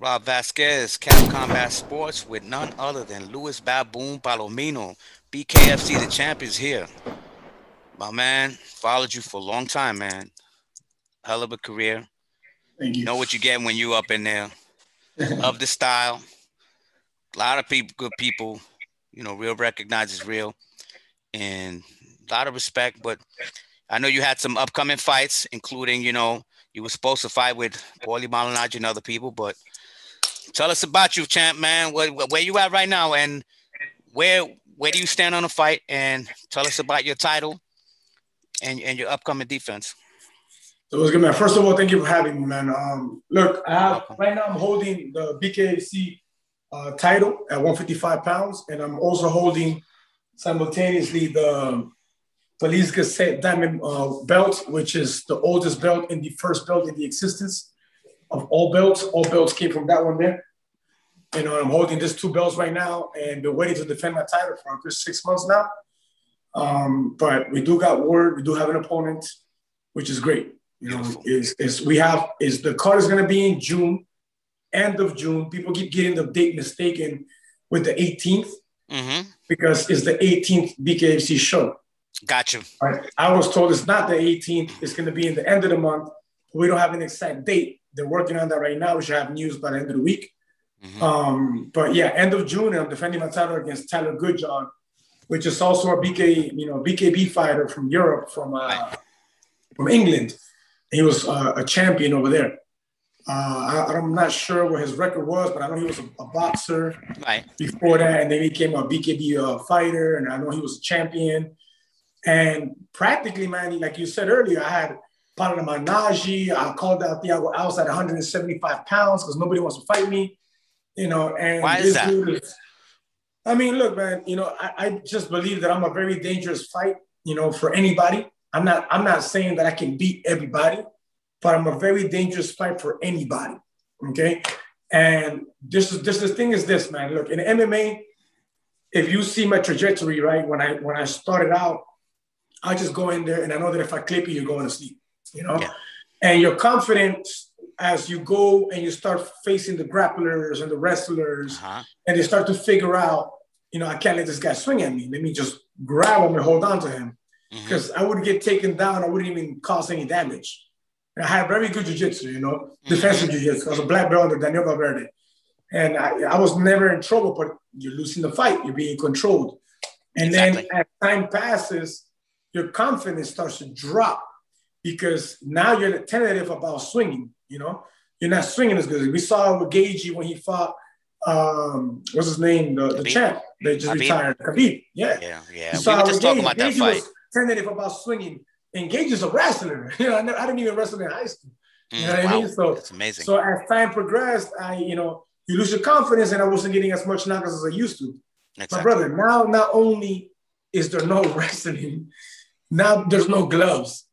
Bob Vasquez, Cap Combat Sports, with none other than Luis Baboon Palomino. BKFC the champ is here. My man, followed you for a long time, man. Hell of a career. Thank you. Know what you get when you up in there. Love the style. A lot of people, good people. Real recognizes real. And a lot of respect. But I know you had some upcoming fights, including, you were supposed to fight with Paulie Malignaggi and other people. But tell us about you, champ, man. Where you at right now, and where do you stand on the fight? And tell us about your title and your upcoming defense. So what's good, man? First of all, thank you for having me, man. Look, right now I'm holding the BKFC title at 155 pounds, and I'm also holding simultaneously the Police Gazette Diamond belt, which is the oldest belt and the first belt in the existence of all belts. All belts came from that one there. I'm holding these two belts right now and been waiting to defend my title for a good 6 months now. But we do got word, we do have an opponent, which is great. The card is going to be in June, end of June. People keep getting the date mistaken with the 18th because it's the 18th BKFC show. Gotcha. Right. I was told it's not the 18th. It's going to be in the end of the month. We don't have an exact date. They're working on that right now. We should have news by the end of the week. But yeah, end of June, and I'm defending my title against Tyler Goodjohn, which is also a BKB fighter from Europe, from England. He was a champion over there. I'm not sure what his record was, but I know he was a boxer before that, and then he became a BKB fighter, and I know he was a champion. And practically, man, like you said earlier, I had Paulie Malignaggi. I called out Thiago Alves at 175 pounds because nobody wants to fight me. And why is that? I mean, look, man, I just believe that I'm a very dangerous fight, for anybody. I'm not saying that I can beat everybody, but I'm a very dangerous fight for anybody. Okay. And the thing is this, man. Look, in MMA, if you see my trajectory, right, when I started out, I just go in there and I know that if I clip you, you're going to sleep, Yeah. And your confidence as you go and you start facing the grapplers and the wrestlers, and they start to figure out, I can't let this guy swing at me. Let me just grab him and hold on to him. Because I would get taken down. I wouldn't even cause any damage. And I had very good jiu-jitsu, defensive jiu-jitsu. I was a black belt under Daniel Valverde. And I was never in trouble, but you're losing the fight. You're being controlled. And then as time passes, your confidence starts to drop because now you're tentative about swinging, You're not swinging as good. We saw with Gagey when he fought, what's his name? The champ. They just retired. Khabib. Yeah. We were just talking about that fight. Tentative about swinging. And Gage is a wrestler. I didn't even wrestle in high school. You know what I mean? So that's amazing. So as time progressed, you lose your confidence, and I wasn't getting as much knockouts as I used to. Exactly. My brother, now not only is there no wrestling, now there's no gloves,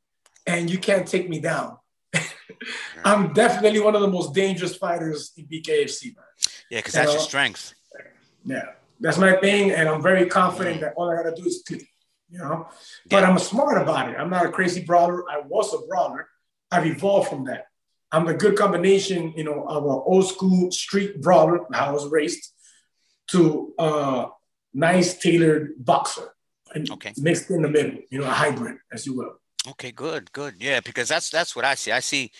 and you can't take me down. I'm definitely one of the most dangerous fighters in BKFC, man. Yeah, because that's your strength. Yeah, that's my thing, and I'm very confident that all I gotta do is click. But I'm smart about it. I'm not a crazy brawler. I was a brawler. I've evolved from that. I'm a good combination, of an old school street brawler, how I was raised, to a nice tailored boxer. And mixed in the middle, a hybrid, as you will. Okay, good. Yeah, because that's what I see. I see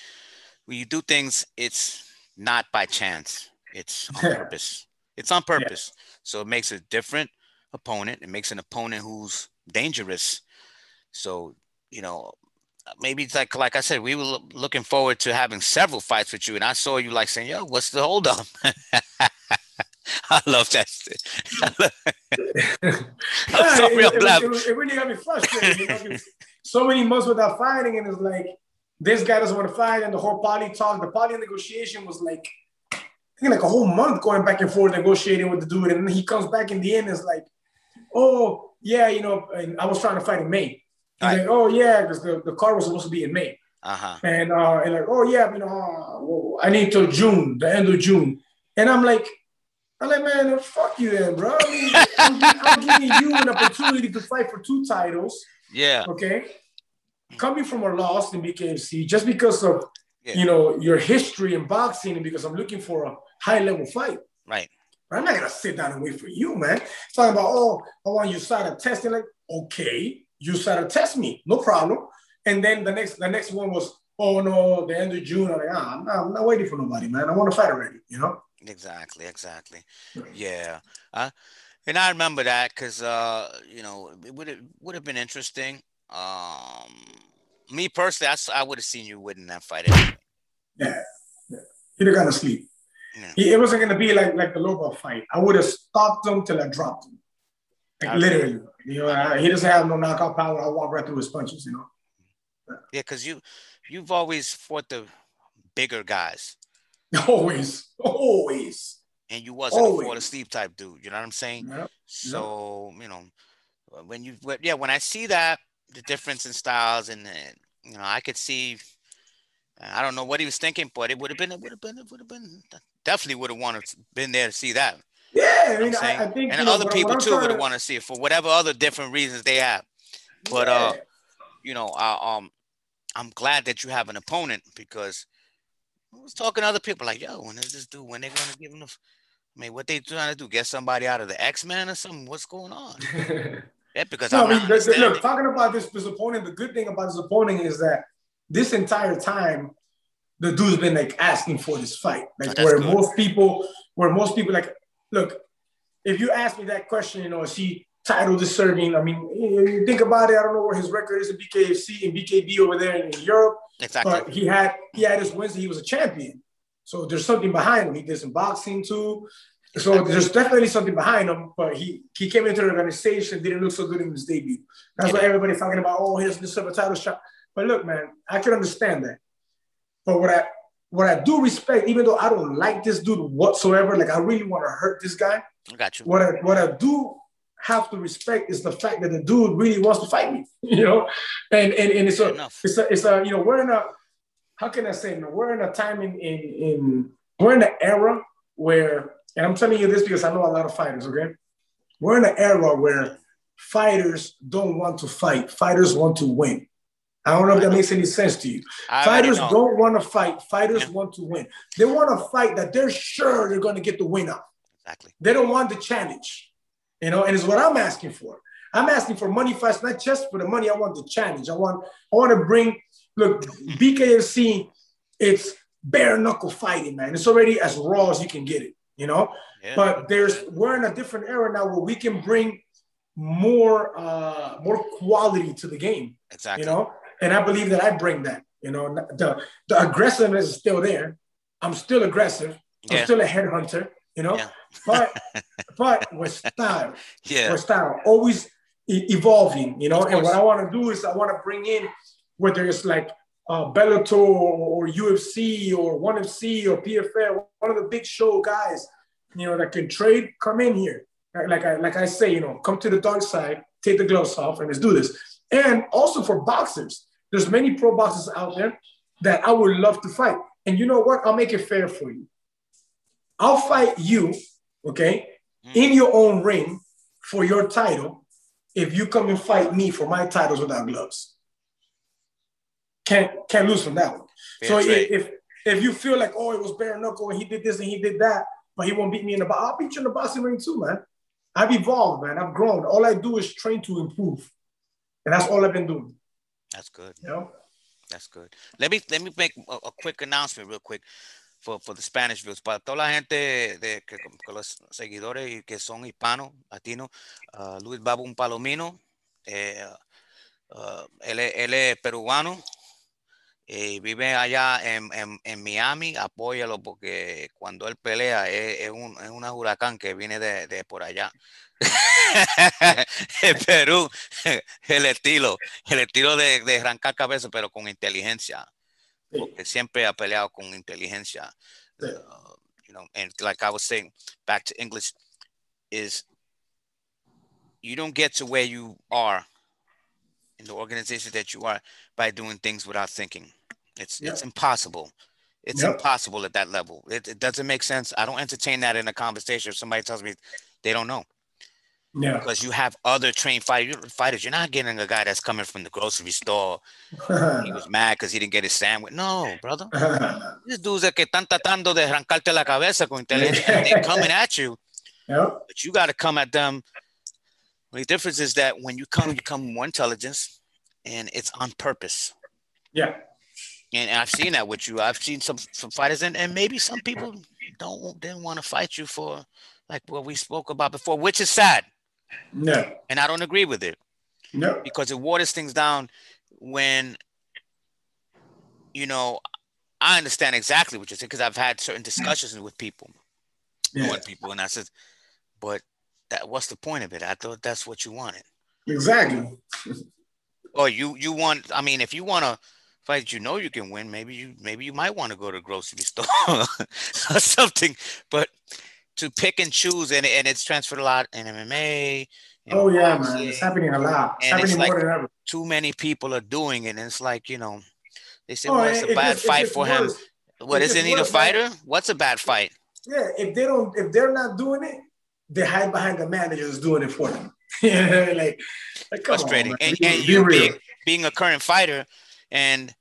when you do things, it's not by chance. It's on purpose. It's on purpose. Yeah. So it makes a different opponent. It makes an opponent who's dangerous. So, maybe it's like I said, we were looking forward to having several fights with you, and I saw you saying, yo, what's the hold up? I love that. It really got me frustrated. So many months without fighting, and it's like, this guy doesn't want to fight, and the whole poly talk, the poly negotiation was I think a whole month going back and forth negotiating with the dude, and then he comes back in the end and is like, oh, yeah, and I was trying to fight in May. He's like, oh, yeah, because the card was supposed to be in May. And oh, yeah, I need till June, the end of June. And I'm like, man, fuck you then, bro. I'm giving you an opportunity to fight for 2 titles. Yeah. Okay. Coming from a loss in BKFC, just because of, your history in boxing, and because I'm looking for a high-level fight. Right. But I'm not going to sit down and wait for you, man. It's talking about, oh, I want you to test it. Like, okay, you to test me. No problem. And then the next one was, oh, no, the end of June. I'm like, I'm not waiting for nobody, man. I want to fight already, you know? Exactly. Yeah. And I remember that because, you know, it would have been interesting. Me personally, I would have seen you winning that fight anyway. Yeah. He'd have gone to sleep. Yeah. It wasn't going to be like the Lobo fight. I would have stopped him till I dropped him. Like literally. You know, he doesn't have no knockout power. I'll walk right through his punches, you know? Yeah, because you've always fought the bigger guys. Always. And you wasn't a fall asleep type dude. You know what I'm saying? Yep. So, you know, when I see that, the difference in styles, and you know, I could see. I don't know what he was thinking, but it would have been definitely would have wanted to been there to see that. Yeah, you know, I think, and other people too would have wanted to see it for whatever other different reasons they have. But you know, I'm glad that you have an opponent, because I was talking to other people like, yo, when is this dude? When they're gonna give him the? I mean, what they trying to do? Get somebody out of the X-Men or something? What's going on? Yeah, because no, look, talking about this opponent, the good thing about this opponent is that this entire time, the dude's been like asking for this fight. Like most people like, look, if you ask me that question, you know, is he title deserving? I mean, you think about it, I don't know where his record is at BKFC and BKB over there in Europe. Exactly. But he had his wins, he was a champion. So there's something behind him. He did some boxing too. So there's definitely something behind him, but he came into the organization, didn't look so good in his debut. That's why everybody's talking about, oh, he doesn't deserve a title shot. But look, man, I can understand that. But what I do respect, even though I don't like this dude whatsoever, like I really want to hurt this guy. I got you. What I do have to respect is the fact that the dude really wants to fight me, you know? And it's a you know, we're in a, how can I say, we're in a time we're in an era where, and I'm telling you this because I know a lot of fighters, okay? We're in an era where fighters don't want to fight. Fighters want to win. I don't know if that makes any sense to you. Fighters don't want to fight. Fighters want to win. They want to fight that they're sure they're going to get the win out. Exactly. They don't want the challenge, you know, and it's what I'm asking for. I'm asking for money fights, not just for the money. I want the challenge. I want to bring, look, BKFC, it's bare knuckle fighting, man. It's already as raw as you can get it, you know? Yeah. But we're in a different era now where we can bring more quality to the game. Exactly. You know? And I believe that I bring that, you know, the aggressiveness is still there. I'm still aggressive. I'm still a headhunter, you know, but with style, with style, always evolving, you know. And what I want to do is I want to bring in, whether it's like Bellator or UFC or ONE FC or PFL, one of the big show guys, you know, that can trade, come in here. Like I say, you know, come to the dark side, take the gloves off, and let's do this. And also for boxers, there's many pro boxers out there that I would love to fight. And you know what? I'll make it fair for you. I'll fight you, okay, in your own ring for your title if you come and fight me for my titles without gloves. Can't lose from that one. So if you feel like, oh, it was bare knuckle and he did this and he did that, but he won't beat me in the box, I'll beat you in the boxing ring too, man. I've evolved, man. I've grown. All I do is train to improve. And that's all I've been doing. That's good. You know? That's good. Let me make a quick announcement real quick for the Spanish viewers. Para toda la gente que los seguidores que son hispanos, latinos, Luis Baboon Palomino, él es peruano. Vive allá en Miami, apóyalo porque cuando él pelea es una huracán que viene de por allá. En Perú, el estilo de arrancar cabeza, pero con inteligencia, porque siempre ha peleado con inteligencia. You know, and like I was saying, back to English, is you don't get to where you are in the organization that you are by doing things without thinking. It's impossible. It's impossible at that level. It doesn't make sense. I don't entertain that in a conversation if somebody tells me they don't know. Yeah. Because you have other trained fighters. You're not getting a guy that's coming from the grocery store. He was mad because he didn't get his sandwich. No, brother. These dudes that que están tratando de arrancarte la cabeza con inteligencia, and they're coming at you. Yep. But you got to come at them. The difference is that when you come with more intelligence, and it's on purpose. Yeah. And I've seen that with you. I've seen some fighters, and maybe some people didn't want to fight you for like what we spoke about before, which is sad. No. And I don't agree with it. No. Because it waters things down when, I understand exactly what you're saying because I've had certain discussions with people, knowing people, and I said, but what's the point of it? I thought that's what you wanted. Exactly. Or you want, I mean, if you want to fight, you can win. Maybe you might want to go to the grocery store or something. But to pick and choose, and it's transferred a lot in MMA. Oh yeah, man, it's happening a lot. It's happening more than ever. Too many people are doing it, and it's like they say, well, it's a bad fight for him. What, isn't he a fighter? What's a bad fight? Yeah, if they're not doing it, they hide behind the managers doing it for them. like frustrating. On, and you being a current fighter and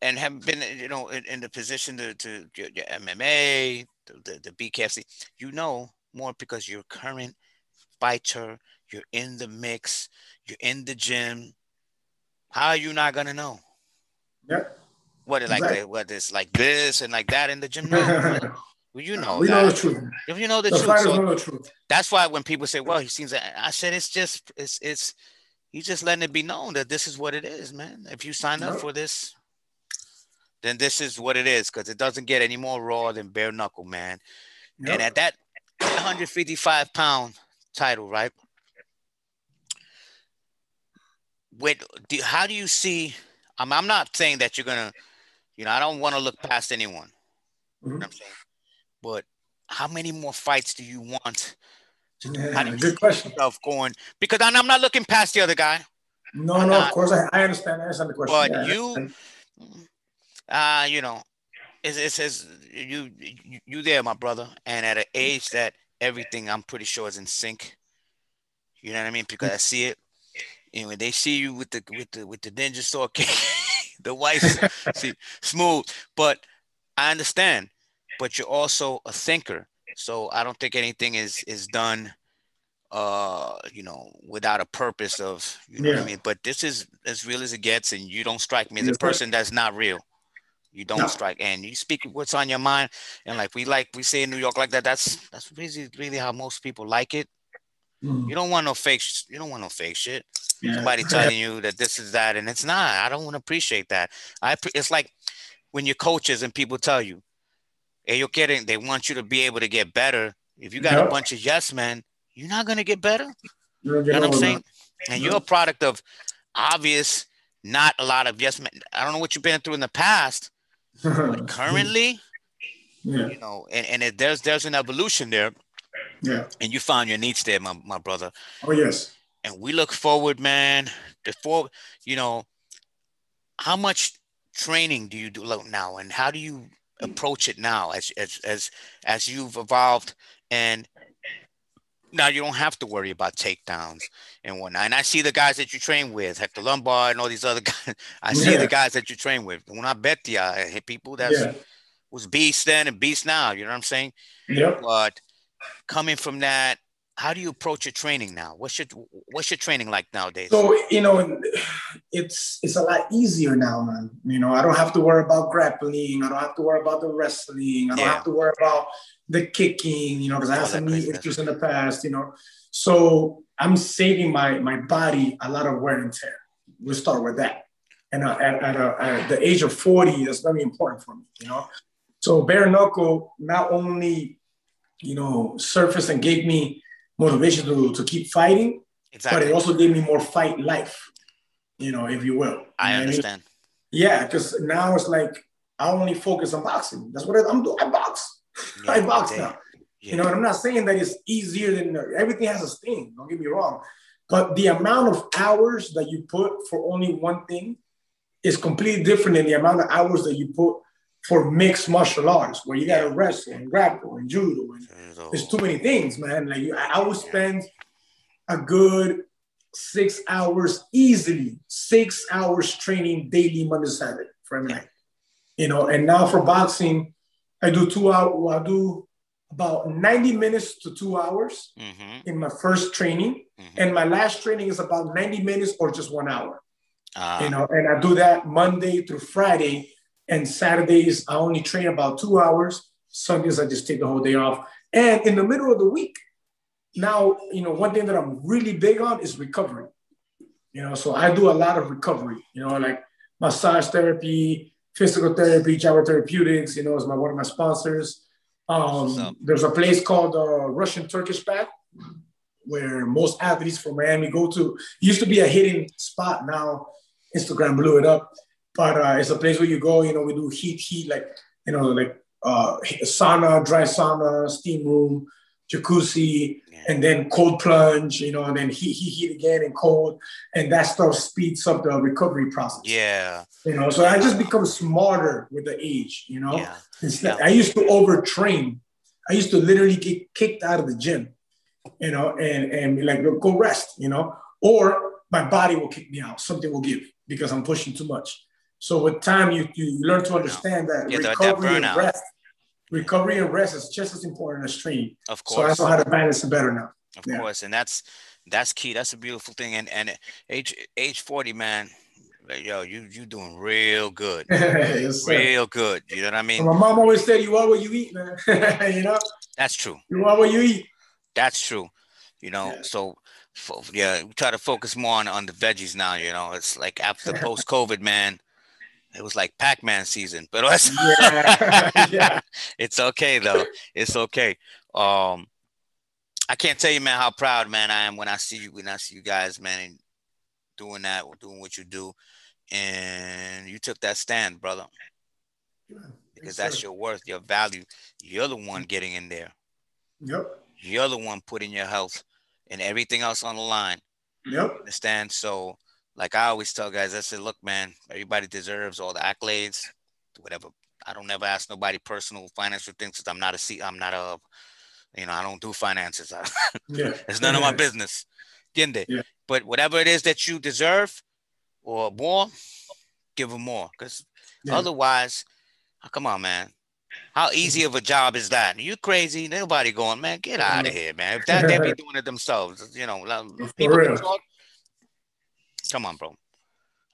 have been in the position to get your MMA, the BKFC, more because you're a current fighter. You're in the mix. You're in the gym. How are you not gonna know? Yeah. What it's like this and like that in the gym? No. Well, we know the truth. If you know the truth, know the truth. That's why when people say, "Well, he seems," I said, it's he's just letting it be known that this is what it is, man. If you sign up for this, then this is what it is, because it doesn't get any more raw than bare knuckle, man. Yep. And at that 155-pound title, right? How do you see? I'm not saying that you're gonna, I don't want to look past anyone. You know what I'm saying? But how many more fights do you want? How do you good question. Going, because I'm not looking past the other guy. No, of course I understand. I understand the question. But it says you there, my brother, and at an age that everything I'm pretty sure is in sync. You know what I mean? Because I see it. And when they see you with the ninja sword, the white, see, smooth. But I understand. But you're also a thinker, so I don't think anything is done, without a purpose of, what I mean. But this is as real as it gets, and you don't strike me as a person that's not real. You don't strike, and you speak what's on your mind, and like we say in New York, like that. That's really how most people like it. You don't want no fake. You don't want no fake shit. Somebody telling you that this is that, and it's not. I don't want to appreciate that. It's like when you're coaches and people tell you, "Hey, you're kidding." They want you to be able to get better. If you got a bunch of yes men, you're not gonna get better. You know what I'm saying? And you're a product of obvious, not a lot of yes men. I don't know what you've been through in the past, but currently, and there's an evolution there. Yeah. And you found your niche there, my brother. Oh, yes. And we look forward, man, before, how much training do you do now? And how do you approach it now as you've evolved? And now you don't have to worry about takedowns and whatnot. And I see the guys that you train with, Hector Lombard and all these other guys. I see the guys that you train with. When I bet I hit people that was beast then and beast now. You know what I'm saying? Yep. But coming from that, how do you approach your training now? What's your training like nowadays? So, it's a lot easier now, man. I don't have to worry about grappling. I don't have to worry about the wrestling. I don't have to worry about the kicking, because I had some knee issues in the past, So I'm saving my body a lot of wear and tear. We'll start with that. And at the age of 40, that's very important for me, So bare knuckle not only surfaced and gave me motivation to keep fighting, but it also gave me more fight life, if you will. I understand. Yeah, because now it's like I only focus on boxing. That's what I'm doing. I box. Yeah, I box now. Yeah. And I'm not saying that it's easier than everything has a sting. Don't get me wrong, but the amount of hours that you put for only one thing is completely different than the amount of hours that you put for mixed martial arts, where you got to wrestle and grapple and judo. And there's too many things, man. Like I would spend a good 6 hours easily, 6 hours training daily, Monday to Saturday for MMA. You know, and now for boxing, I do 2 hours. I do about 90 minutes to 2 hours in my first training. And my last training is about 90 minutes or just 1 hour. You know, and I do that Monday through Friday. And Saturdays, I only train about 2 hours. Sundays, I just take the whole day off. And in the middle of the week, now, you know, one thing that I'm really big on is recovery. You know, so I do a lot of recovery, you know, like massage therapy, physical therapy, Java Therapeutics, you know, is one of my sponsors. There's a place called Russian Turkish Bath where most athletes from Miami go to. It used to be a hidden spot. Now Instagram blew it up. But it's a place where you go, you know, we do heat, like, you know, like sauna, dry sauna, steam room, jacuzzi, and then cold plunge, you know, and then heat again and cold. And that stuff speeds up the recovery process. Yeah. You know, so I just become smarter with the age, you know. I used to overtrain. I used to literally get kicked out of the gym, you know, and be like, go rest, you know, or my body will kick me out. Something will give because I'm pushing too much. So with time, you learn to understand that recovery and rest is just as important as training. Of course. So I know how to balance it better now. Of course, and that's key. That's a beautiful thing. And age 40, man, yo, you doing real good. Yes, real good. You know what I mean? My mom always said, "You are what you eat, man." You know. That's true. You are what you eat. That's true. You know, so we try to focus more on the veggies now. You know, it's like after post-COVID, man. It was like Pac-Man season, but it's okay though. It's okay. I can't tell you, man, how proud, man, I am when I see you guys, man, doing what you do, and you took that stand, brother, because that's your worth, your value. You're the one getting in there. Yep. You're the one putting your health and everything else on the line. Yep. Understand? So. Like I always tell guys, I said, look, man, everybody deserves all the accolades, whatever. I don't ever ask nobody personal financial things because I don't do finances. It's none of my business. Yeah. But whatever it is that you deserve or more, give them more. Because otherwise, come on, man. How easy of a job is that? You crazy? Nobody going, man, get out of here, man. If that, they'd be doing it themselves. You know, people can talk. Come on, bro.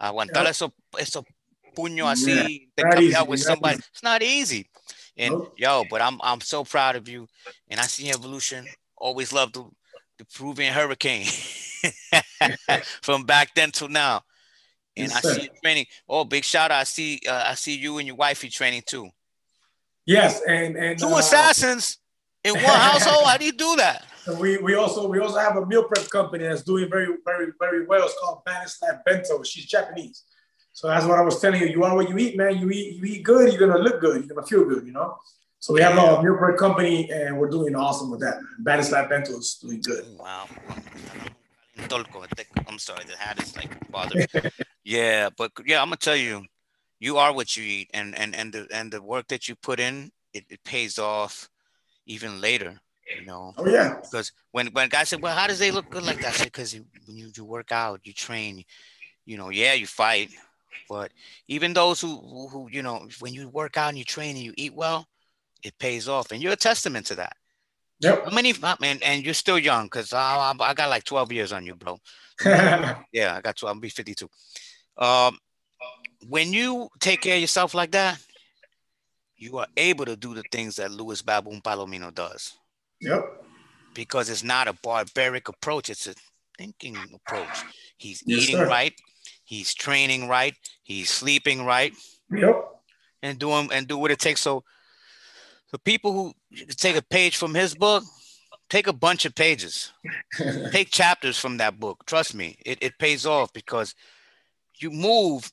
Aguantar esos puños así, te cambiar with somebody. It's not easy. And but I'm so proud of you. And I see evolution. Always loved the Peruvian Hurricane from back then till now. And I see you training. Oh, big shout out. I see you and your wifey training too. Yes, and two assassins in one household. How do you do that? We also have a meal prep company that's doing very, very, very well. It's called Balance Lab Bento. She's Japanese. So that's what I was telling you. You are what you eat, man. You eat good, you're gonna look good, you're gonna feel good, you know. So we have a meal prep company and we're doing awesome with that. Balance Lab Bento is doing good. Wow. I'm sorry, the hat is like bothering. Yeah, but I'm gonna tell you, you are what you eat, and the work that you put in, it pays off even later. You know, because when guys say, well, how does they look good like that? I say, because when you work out, you train, you know, you fight, but even those who you know, when you work out and you train and you eat well, it pays off, and you're a testament to that. Yep. How many, man, and you're still young, because I got like 12 years on you, bro. I got 12. I'll be 52. When you take care of yourself like that, you are able to do the things that Luis Baboon Palomino does. Yep. Because it's not a barbaric approach. It's a thinking approach. He's eating right. He's training right. He's sleeping right. Yep. And do what it takes. So the people who take a page from his book, take a bunch of pages. Take chapters from that book. Trust me, it pays off because you move,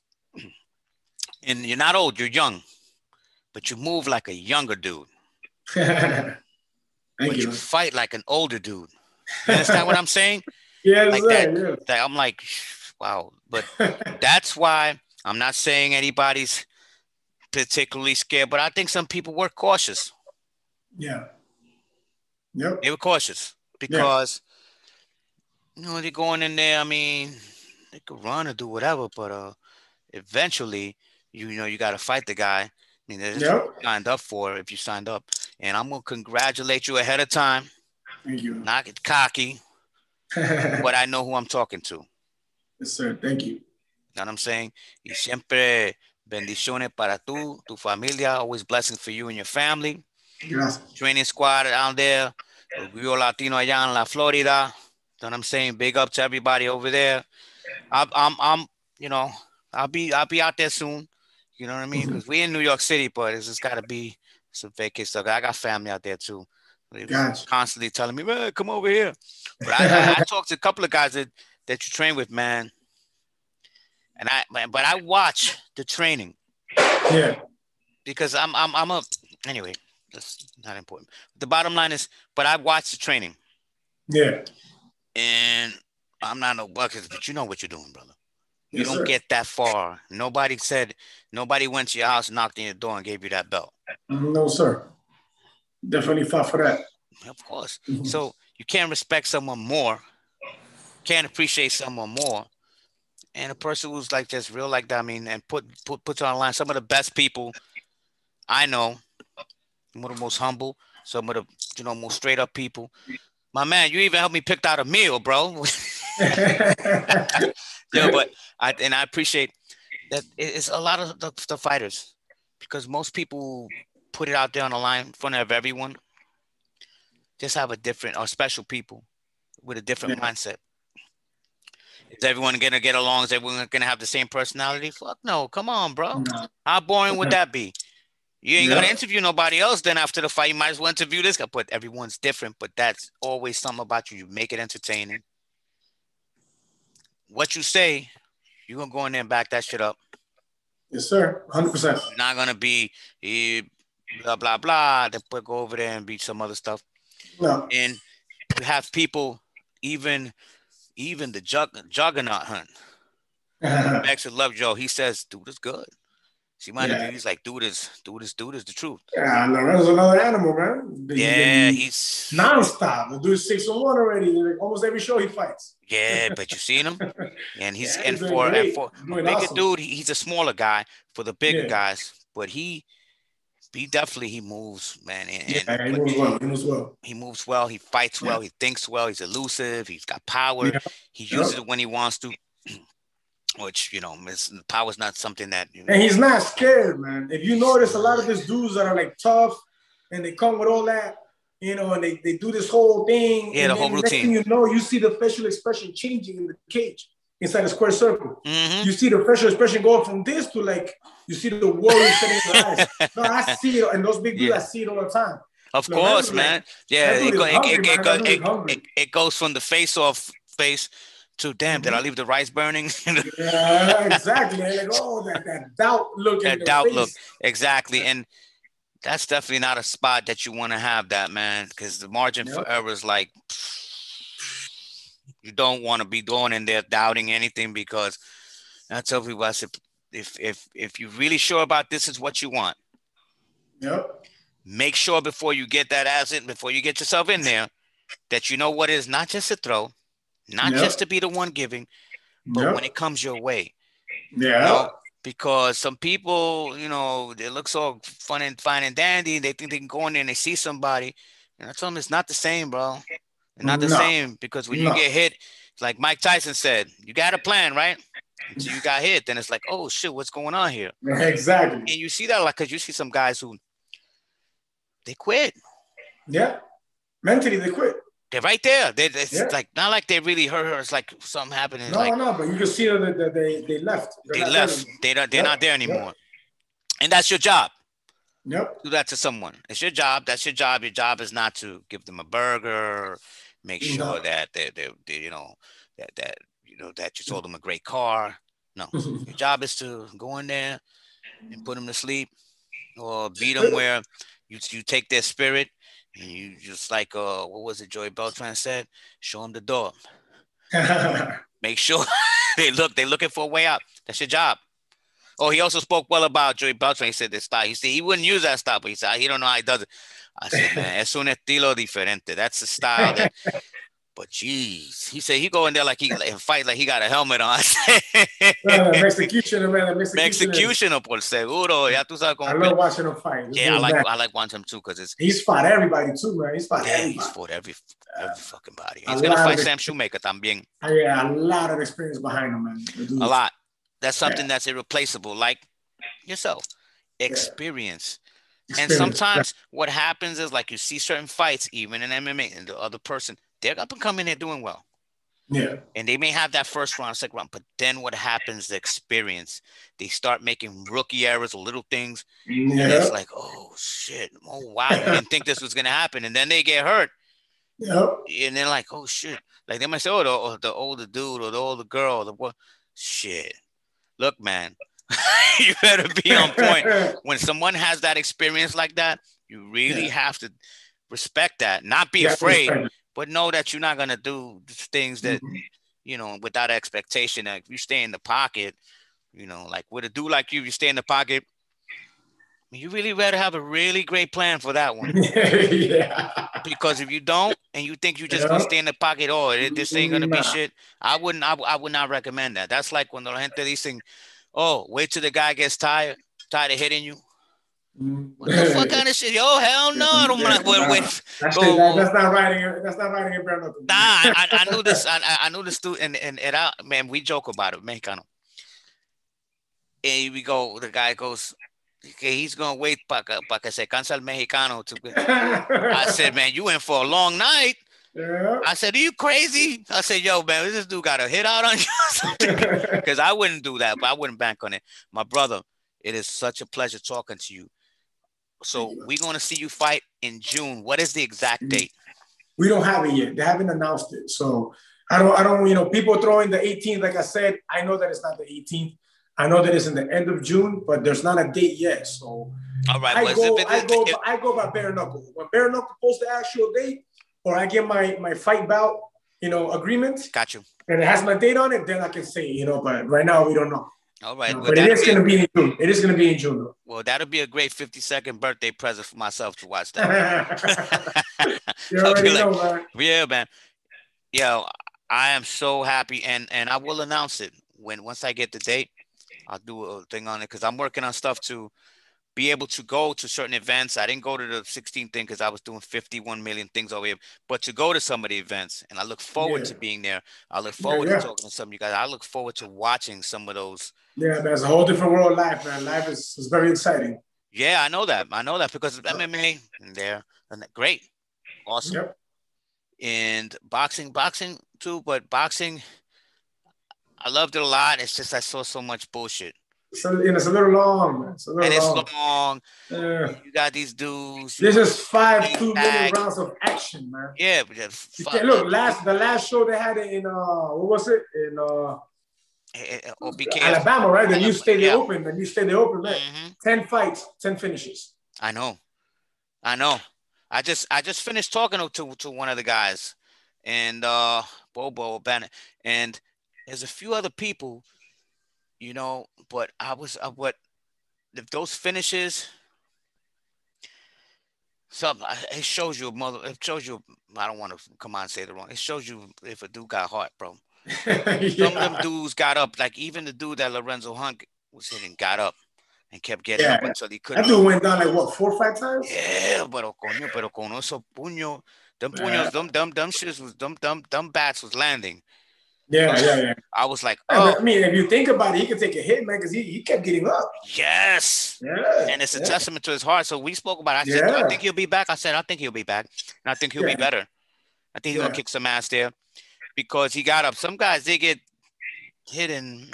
and you're not old, you're young, but you move like a younger dude. But you fight like an older dude. You understand what I'm saying? Yes, like that. I'm like, wow. But that's why I'm not saying anybody's particularly scared, but I think some people were cautious. Yeah. Yep. They were cautious because You know, they're going in there. I mean, they could run or do whatever, but eventually, you got to fight the guy. I mean, that's what Yep. you signed up for if you signed up. And I'm gonna congratulate you ahead of time. Thank you. Not get cocky, but I know who I'm talking to. Yes, sir. Thank you. Know what I'm saying? Y siempre bendiciones para tu familia. Always blessings for you and your family. Gracias. Training squad out there. Orgullo Latino allá en La Florida. Know what I'm saying? Big up to everybody over there. I'm you know, I'll be out there soon. You know what I mean? Because we in New York City, but it's just got to be some vacation stuff. I got family out there too. They Gotcha. constantly telling me, man, come over here. But I talked to a couple of guys that you train with, man. And but I watch the training. Yeah. Because I'm a anyway. That's not important. The bottom line is, but I watch the training. Yeah. And I'm not no buckets, but you know what you're doing, brother. You Yes, don't sir. get that far. Nobody went to your house, knocked on your door, and gave you that belt. No, sir. Definitely fought for that. Of course. So you can't respect someone more, can't appreciate someone more. And a person who's like just real like that, I mean, and puts online some of the best people I know, some of the most humble, some of the most straight up people. My man, you even helped me pick out a meal, bro. Yeah, but I appreciate that. It's a lot of the fighters, because most people put it out there on the line in front of everyone. Just have a different or special people with a different mindset. Is everyone gonna get along? Is everyone gonna have the same personality? Fuck no. Come on, bro. No. How boring would that be? You ain't gonna interview nobody else. Then after the fight, you might as well interview this guy. But everyone's different. But that's always something about you. You make it entertaining. What you say, you're gonna go in there and back that shit up. Yes, sir. 100%. You're not gonna be blah blah blah. Then go over there and be some other stuff. No. And you have people, even the juggernaut hunt. Max would love Joe. He says, dude is good. See my interview, he's like, dude is the truth. Yeah, Lorenzo's another animal, man. He's nonstop. The dude's 6-1 already. Like, almost every show he fights. Yeah, but you seen him, and he's he's for a bigger awesome dude. He's a smaller guy for the bigger guys, but he definitely moves, man. And he moves well. He moves well. He moves well. He fights well. He thinks well. He's elusive. He's got power. He uses it when he wants to. Which, power's not something that... And he's not scared, man. If you notice, a lot of these dudes that are like tough and they come with all that, and they do this whole thing. Yeah, and the whole routine. Next thing you know, you see the facial expression changing in the cage inside the square circle. Mm-hmm. You see the facial expression going from this to like, you see the warrior setting in the eyes. No, I see it. And those big dudes, I see it all the time. Of course, man. Like, it goes from the face-off face to, damn, did I leave the rice burning? Yeah, exactly. Like, oh, that doubt look. That doubt look. Exactly. And that's definitely not a spot that you want to have that, man, because the margin for error is like, you don't want to be going in there doubting anything, because I tell people, I said, if you're really sure about this is what you want, make sure before you get that ass in, before you get yourself in there, that you know what is not just a throw, not just to be the one giving, but when it comes your way. Because some people, they look so fun and fine and dandy. They think they can go in there and they see somebody. And I tell them it's not the same, bro. It's not the same, because when you get hit, like Mike Tyson said, you got a plan, right? Until you got hit, then it's like, oh, shit, what's going on here? Exactly. And you see that a lot, because you see some guys who, they quit. Yeah. Mentally, they quit. They're right there. It's like, not like they really hurt her. It's like something happening. No, but you can see that they left. They left. They're not there anymore. And that's your job. Do that to someone. It's your job. That's your job. Your job is not to give them a burger, make sure that they that you sold them a great car. No, your job is to go in there and put them to sleep, or beat them where you take their spirit. And you just like, what was it Joey Beltran said? Show them the door. Make sure they're looking for a way out. That's your job. Oh, he also spoke well about Joey Beltran. He said this style. He said he wouldn't use that style, but he said he don't know how he does it. I said, man, es un estilo diferente. That's a style that But geez, he said he go in there like and fight like he got a helmet on. Executioner, man. Executioner por seguro. Ya tú sabes I love watching him fight. Yeah, I like watching him too because he's fought everybody too, man. He's fought everybody. He's fought every fucking body. He's gonna fight Sam Shoemaker también. Yeah, a lot of experience behind him, man. A lot. That's something that's irreplaceable, like yourself. Experience. And sometimes what happens is like you see certain fights, even in MMA, and the other person, they're up and coming in doing well. Yeah. And they may have that first round, second round, but then what happens, the experience, they start making rookie errors or little things. Yeah. And it's like, oh shit. Oh wow. You didn't think this was gonna happen. And then they get hurt. Yep. And they're like, oh shit. Like they might say, oh, the older dude or the older girl, the what shit. Look, man, you better be on point. When someone has that experience like that, you really have to respect that. Not be afraid, but know that you're not going to do things that, you know, without expectation. Like if you stay in the pocket, you know, like with a dude like you stay in the pocket, you really better have a really great plan for that one. Because if you don't, and you think you just going to stay in the pocket, this ain't going to be shit, I would not recommend that. That's like when the gente dicen, oh, wait till the guy gets tired of hitting you. What the fuck kind of shit? Yo, hell no, I don't want to wait. That's not writing in bare knuckle. Nah, I knew this. I knew this dude, and man, we joke about it, Mexicano. And we go, the guy goes, okay, he's gonna wait para que se cansa el mexicano. I said, man, you in for a long night. Yeah. I said, are you crazy? I said, yo, man, this dude got a hit out on you or something? Because I wouldn't do that, but I wouldn't bank on it. My brother, it is such a pleasure talking to you. So we're going to see you fight in June. What is the exact date? We don't have it yet. They haven't announced it. So I don't, you know, people throwing the 18th. Like I said, I know that it's not the 18th. I know that it's in the end of June, but there's not a date yet. So all right, I go by bare knuckle. When bare knuckle posts the actual date, or I get my fight bout, you know, agreement. Got you. And it has my date on it, then I can say, you know, but right now we don't know. All right. Well, but it is going to be in June. It is going to be in June, though. Well, that'll be a great 52nd birthday present for myself to watch that. You already know, man. Yeah, man. Yo, I am so happy, and I will announce it once I get the date. I'll do a thing on it because I'm working on stuff to be able to go to certain events. I didn't go to the 16th thing because I was doing 51 million things over here, but to go to some of the events, and I look forward to being there. I look forward to talking to some of you guys. I look forward to watching some of those. Yeah, man, it's a whole different world of life, man. Life is very exciting. Yeah, I know that. Because of MMA, and they're great. Awesome. Yep. And boxing too, but boxing, I loved it a lot. It's just I saw so much bullshit. So, it's a little long, man. It's long. You got these dudes. This is 5 2-minute rounds of action, man. Yeah, but look, the last show they had in what was it in BKFC. Alabama, right? The new stadium open. The new stadium open, man. 10 fights, 10 finishes. I know. I just finished talking to one of the guys, and Bobo Bennett, and there's a few other people. You know, but if those finishes, it shows you I don't want to come on and say the wrong. It shows you if a dude got heart, bro. Some of them dudes got up, like even the dude that Lorenzo Hunt was hitting got up and kept getting up until he couldn't. That dude went down like what, 4 or 5 times? Yeah, pero con esos puños, them shits was them bats was landing. Yeah. I was like, I mean, if you think about it, he could take a hit, man, because he kept getting up. Yes. Yeah. And it's a testament to his heart. So we spoke about it. I said, I think he'll be back. I said, I think he'll be back. And I think he'll be better. I think he's going to kick some ass there because he got up. Some guys, they get hit and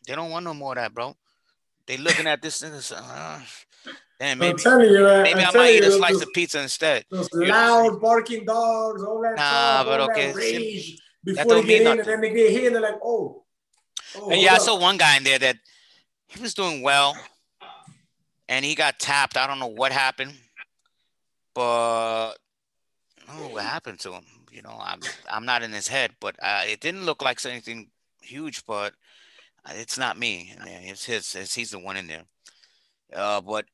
they don't want no more of that, bro. They looking at this and damn, maybe, I'm telling you, man. Maybe I might eat a slice of pizza instead. Those loud barking dogs, all that that rage. Before they get in, and then they get hit, and they're like, oh. And I saw one guy in there that he was doing well, and he got tapped. I don't know what happened, but I don't know what happened to him. You know, I'm not in his head, but it didn't look like anything huge, but it's not me. It's he's the one in there. But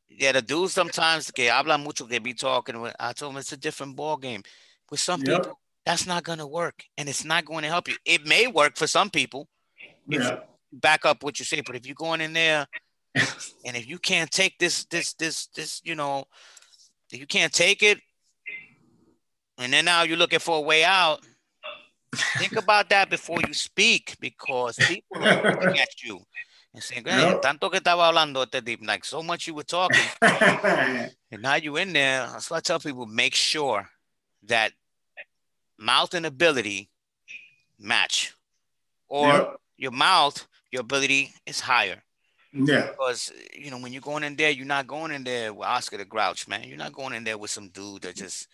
yeah, the dudes sometimes que hablan mucho, que be talking. I told him it's a different ball game. With some people, that's not going to work, and it's not going to help you. It may work for some people. If you back up what you say, but if you're going in there and if you can't take this, you know, if you can't take it, and then now you're looking for a way out, think about that before you speak, because people are looking at you and saying, hey, tanto que estaba hablando este deep, like so much you were talking, and now you in there. That's why I tell people, make sure that mouth and ability match, or your mouth, your ability is higher. Yeah. Because, you know, when you're going in there, you're not going in there with Oscar the Grouch, man. You're not going in there with some dude that just,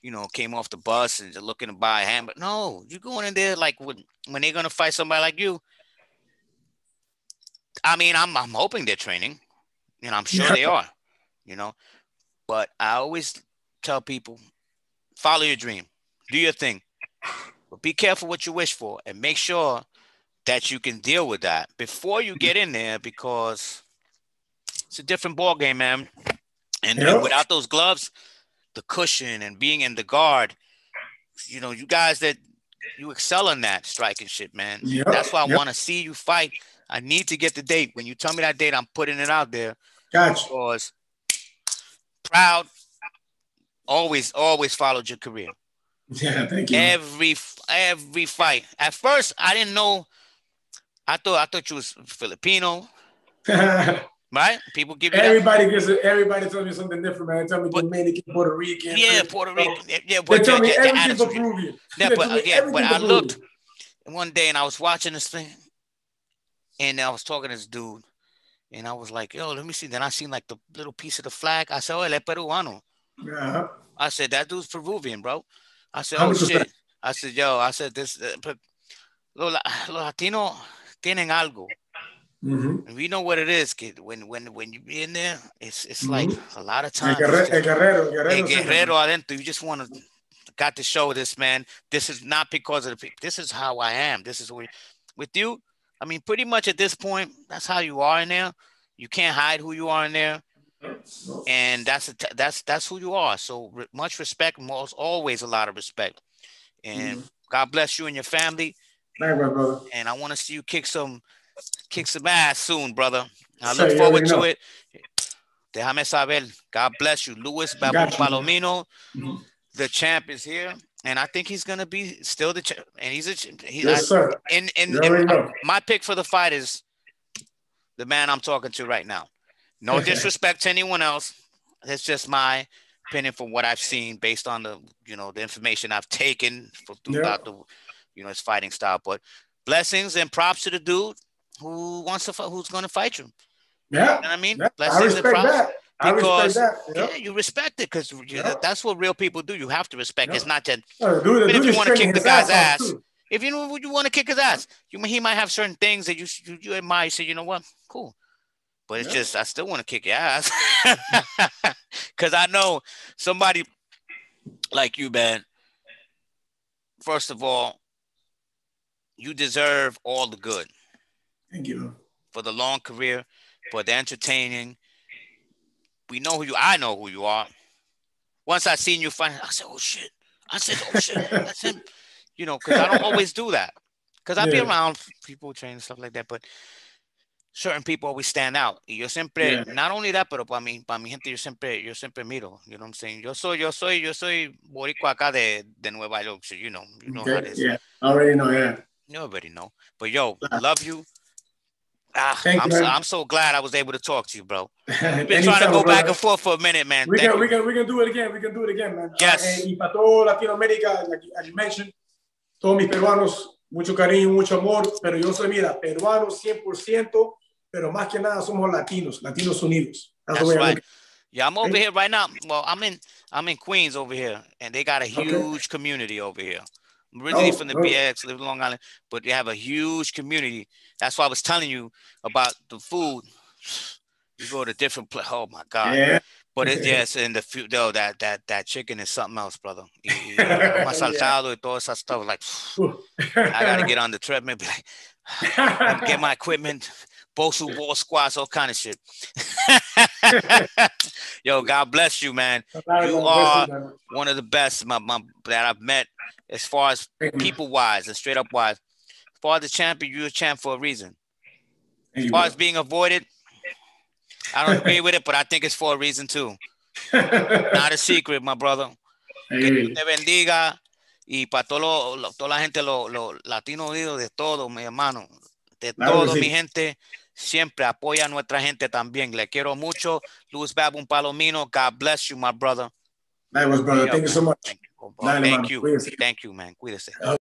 you know, came off the bus and just looking to buy a hamburger. No, you're going in there like when they're going to fight somebody like you. I mean, I'm hoping they're training. You know, I'm sure they are, you know. But I always tell people, follow your dream. Do your thing. But be careful what you wish for, and make sure that you can deal with that before you get in there, because it's a different ball game, man. And without those gloves, the cushion and being in the guard, you know, you guys that you excel in that striking shit, man. That's why I want to see you fight. I need to get the date. When you tell me that date, I'm putting it out there. Gotcha. Because proud, always followed your career. Yeah, thank you. Every fight. At first, I didn't know. I thought you was Filipino. Right? People give you everybody tells me something different, man. They tell me Dominican, Puerto Rican. Yeah, Puerto Rican. Yeah, but they tell me everything but Peruvian. But I looked one day and I was watching this thing, and I was talking to this dude, and I was like, yo, let me see. Then I seen like the little piece of the flag. I said, oh, él es peruano. I said, that dude's Peruvian, bro. I said, oh, shit. I said, yo, this, los Latinos tienen algo. And we know what it is, kid. When you be in there, it's like a lot of times. El guerrero adentro. You just want to got to show this, man. This is not because of the people. This is how I am. This is with you. I mean, pretty much at this point, that's how you are in there. You can't hide who you are in there, and that's who you are. So much respect, always a lot of respect, and God bless you and your family. Thank you, brother. And I want to see you kick some ass soon, brother. I look forward to it. Déjame saber. God bless you. Luis Baboon Palomino, the champ, is here. And I think he's going to be still the champ. And he's yes, sir. And my pick for the fight is the man I'm talking to right now. No disrespect to anyone else. It's just my opinion from what I've seen based on the, you know, the information I've taken throughout the, you know, his fighting style. But blessings and props to the dude who wants to who's going to fight you. Yeah, you know what I mean. Yeah. Blessings and props that. Because you respect it, because that's what real people do. You have to respect. It's not that even if you want to kick the guy's ass. If you know you want to kick his ass, he might have certain things that you admire. You say, you know what, cool. But it's just I still want to kick your ass because I know somebody like you, man. First of all, you deserve all the good. Thank you. For the long career, for the entertaining. We know who you. I know who you are. Once I seen you fight, I said, "Oh shit!" That's him. You know, because I don't always do that. Because I be around people training and stuff like that, but certain people always stand out. Y yo siempre, not only that, pero para mi gente, yo siempre miro. You know what I'm saying? Yo soy boricua acá de Nueva York. So you know how it is. Yeah, I already know. Yeah, you already know. But yo, love you. I'm so glad I was able to talk to you, bro. We've been trying to go back and forth for a minute, man. We can do it again. We can do it again, man. Yes. Y para todo Latinoamérica, like you mentioned, todos mis peruanos, mucho cariño, mucho amor, pero yo soy, mira, peruano 100%, pero más que nada somos latinos unidos. That's right. Yeah, I'm over here right now. Well, I'm in Queens over here, and they got a huge community over here. I'm originally from the BX, live in Long Island, but they have a huge community. That's why I was telling you about the food. You go to different places. Oh my God! Yeah. But and the food, though, that chicken is something else, brother. Saltado and all that stuff. Like, I gotta get on the treadmill, be like, get my equipment, Bosu ball squats, all kind of shit. Yo, God bless you, man. You are one of the best that I've met as far as people-wise and straight-up-wise. As far as the champion, you're a champ for a reason. As far as being avoided, I don't agree with it, but I think it's for a reason too. Not a secret, my brother. Que Dios te bendiga. Y para toda la gente, los latinos unidos, de todo, mi hermano. De todo, mi gente. Siempre apoya a nuestra gente también. Le quiero mucho. Luis Baboon Palomino. God bless you, my brother. That was, brother. Thank you so much. Thank you, man. Cuídese.